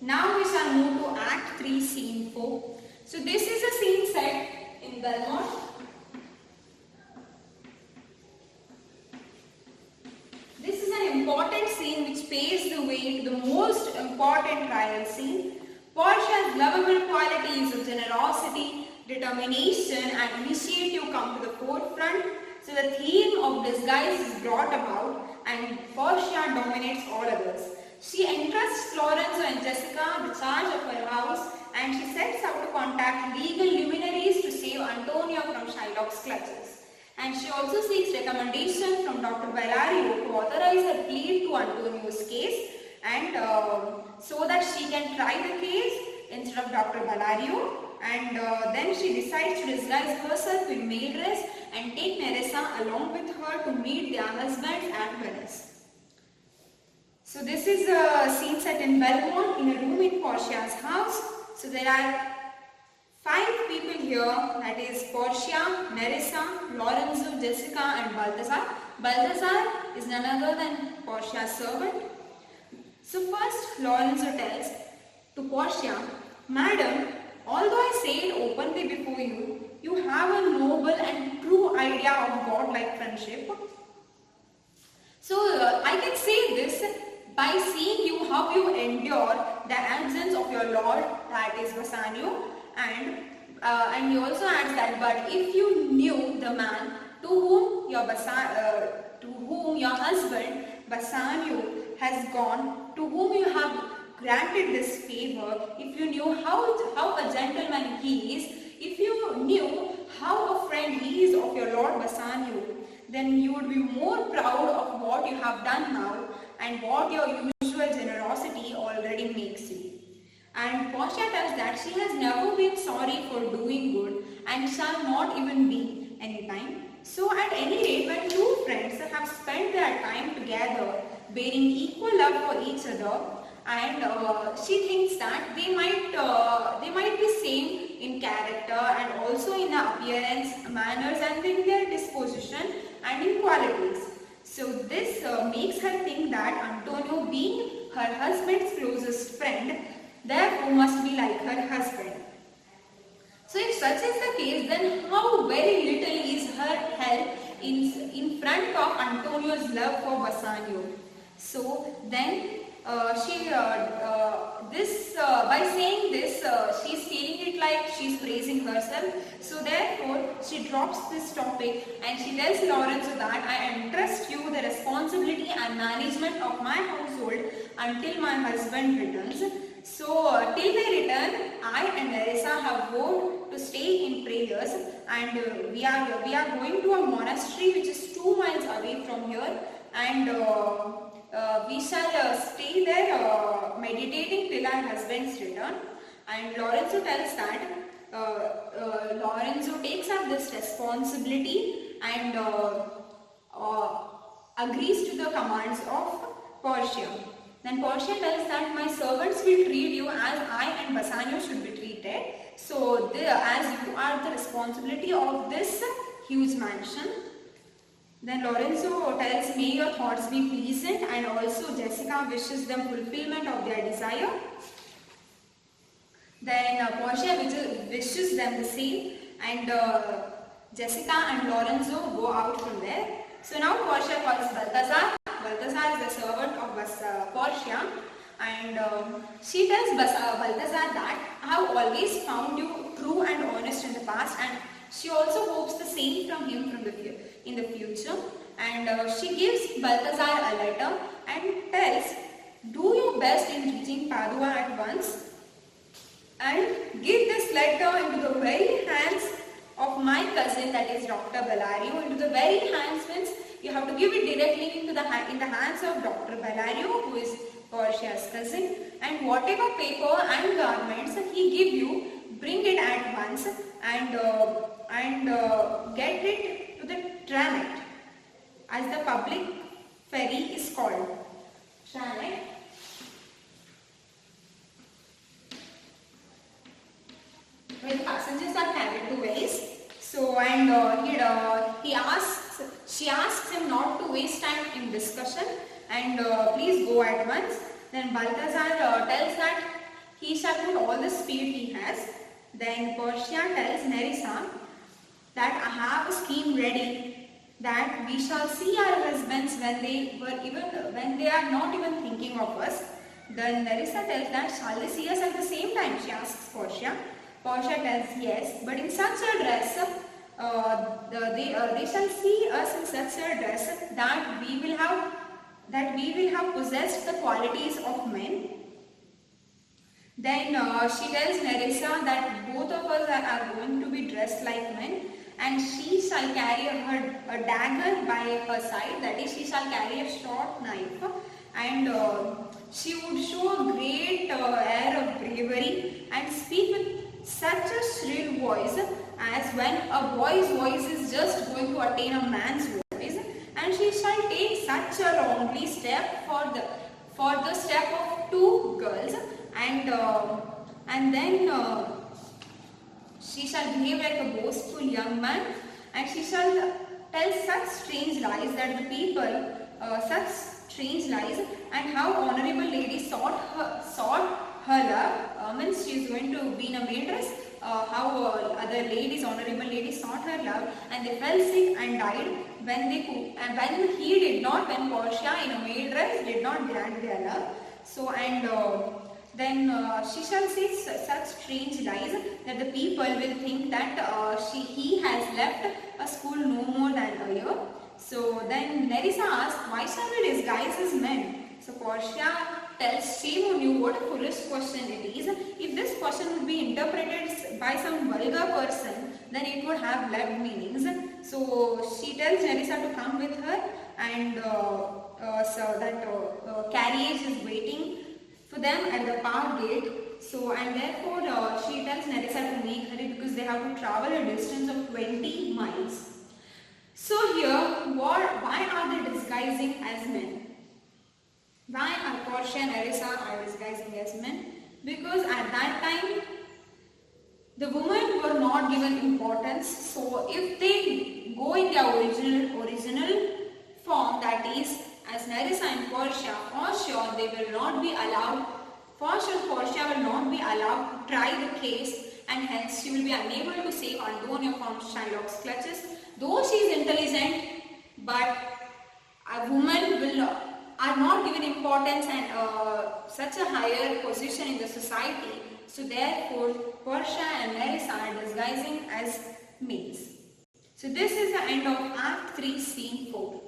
Now we shall move to Act 3, Scene 4. So this is a scene set in Belmont. This is an important scene which paves the way to the most important trial scene. Portia's lovable qualities of generosity, determination and initiative come to the forefront. So the theme of disguise is brought about and Portia dominates all others. She entrusts Lorenzo and Jessica the charge of her house and she sets out to contact legal luminaries to save Antonio from Shylock's clutches. And she also seeks recommendation from Dr. Bellario to authorize her plea to Antonio's case and so that she can try the case instead of Dr. Bellario. And then she decides to disguise herself in male dress and take Nerissa along with her to meet their husbands at Venice. So this is a scene set in Belmont in a room in Portia's house. So there are 5 people here, that is Portia, Nerissa, Lorenzo, Jessica and Balthazar. Balthazar is none other than Portia's servant. So first Lorenzo tells to Portia, "Madam, although I say it openly before you, you have a noble and true idea of God-like friendship. So I can say this by seeing you how you endure the absence of your lord, that is Bassanio, and he also adds that, but if you knew the man to whom your husband Bassanio has gone, to whom you have granted this favor, if you knew how a gentleman he is, if you knew how a friend he is of your lord Bassanio, then you would be more proud of what you have done now and what your usual generosity already makes you." And Portia tells that she has never been sorry for doing good and shall not even be any time. So at any rate, when two friends have spent their time together bearing equal love for each other, and she thinks that they might be same in character and also in appearance, manners and in their disposition and in qualities. So this makes her think that Antonio, being her husband's closest friend, therefore must be like her husband. So if such is the case, then how very little is her help in front of Antonio's love for Bassanio. So then by saying this, she's feeling it like she's praising herself. So therefore, she drops this topic and she tells Lorenzo that I entrust you the responsibility and management of my household until my husband returns. So till they return, I and Nerissa have vowed to stay in prayers, and we are going to a monastery which is 2 miles away from here, and we shall stay there meditating till our husband's return. And Lorenzo tells that Lorenzo takes up this responsibility and agrees to the commands of Portia. Then Portia tells that my servants will treat you as I and Bassanio should be treated. So as you are the responsibility of this huge mansion. Then Lorenzo tells, may your thoughts be pleasant, and also Jessica wishes them fulfillment of their desire. Then Portia wishes them the same, and Jessica and Lorenzo go out from there. So now Portia calls Balthazar. Balthazar is the servant of Portia, and she tells Balthazar that I have always found you true and honest in the past, and she also hopes the same from him in the future. And she gives Balthazar a letter and tells, do your best in reaching Padua at once and give this letter into the very hands of my cousin, that is Dr. Bellario, into the very hands, means you have to give it directly in the hands of Dr. Bellario, who is Portia's cousin, and whatever paper and garments he give you, bring it at once and get it to the Tranett, as the public ferry is called. Tranett. Where the passengers are carried to Venice. So, and she asks him not to waste time in discussion and please go at once. Then Balthazar tells that all the speed he has. Then Portia tells Nerissa that I have a scheme ready, that we shall see our husbands when they are not even thinking of us. Then Nerissa tells that shall they see us at the same time? She asks Portia. Portia tells yes, but in such a dress, they shall see us in such a dress that we will have possessed the qualities of men. Then she tells Nerissa that both of us are going to be dressed like men, and she shall carry a dagger by her side, that is, she shall carry a short knife, and she would show a great air of bravery and speak with such a shrill voice as when a boy's voice is just going to attain a man's voice, and she shall take such a wrongly step for the step of two girls, and then she shall behave like a boastful young man, and she shall tell such strange lies that the people, and how honorable lady sought her love, means she is going to be in a maid dress, how other ladies, honorable ladies sought her love, and they fell sick and died when Portia in a maid dress did not grant their love. So, and then she shall say such strange lies that the people will think that he has left a school no more than a year. So then Nerissa asks, why shall we disguise as men? So Portia tells, shame on you, what a foolish question it is. If this question would be interpreted by some vulgar person, then it would have left meanings. So she tells Nerissa to come with her, and so that carriage is waiting for them at the park gate. So, and therefore she tells Nerissa to make hurry because they have to travel a distance of 20 miles. So here, why are they disguising as men? Why are Portia and Nerissa are disguising as men? Because at that time, the women were not given importance. So if they go in their original form, that is as Nerissa and Portia, for sure they will not be allowed. For sure, Portia will not be allowed to try the case, and hence she will be unable to save Antonio from Shylock's clutches. Though she is intelligent, but a woman are not given importance and such a higher position in the society. So therefore, Portia and Nerissa are disguising as maids. So this is the end of Act 3, Scene 4.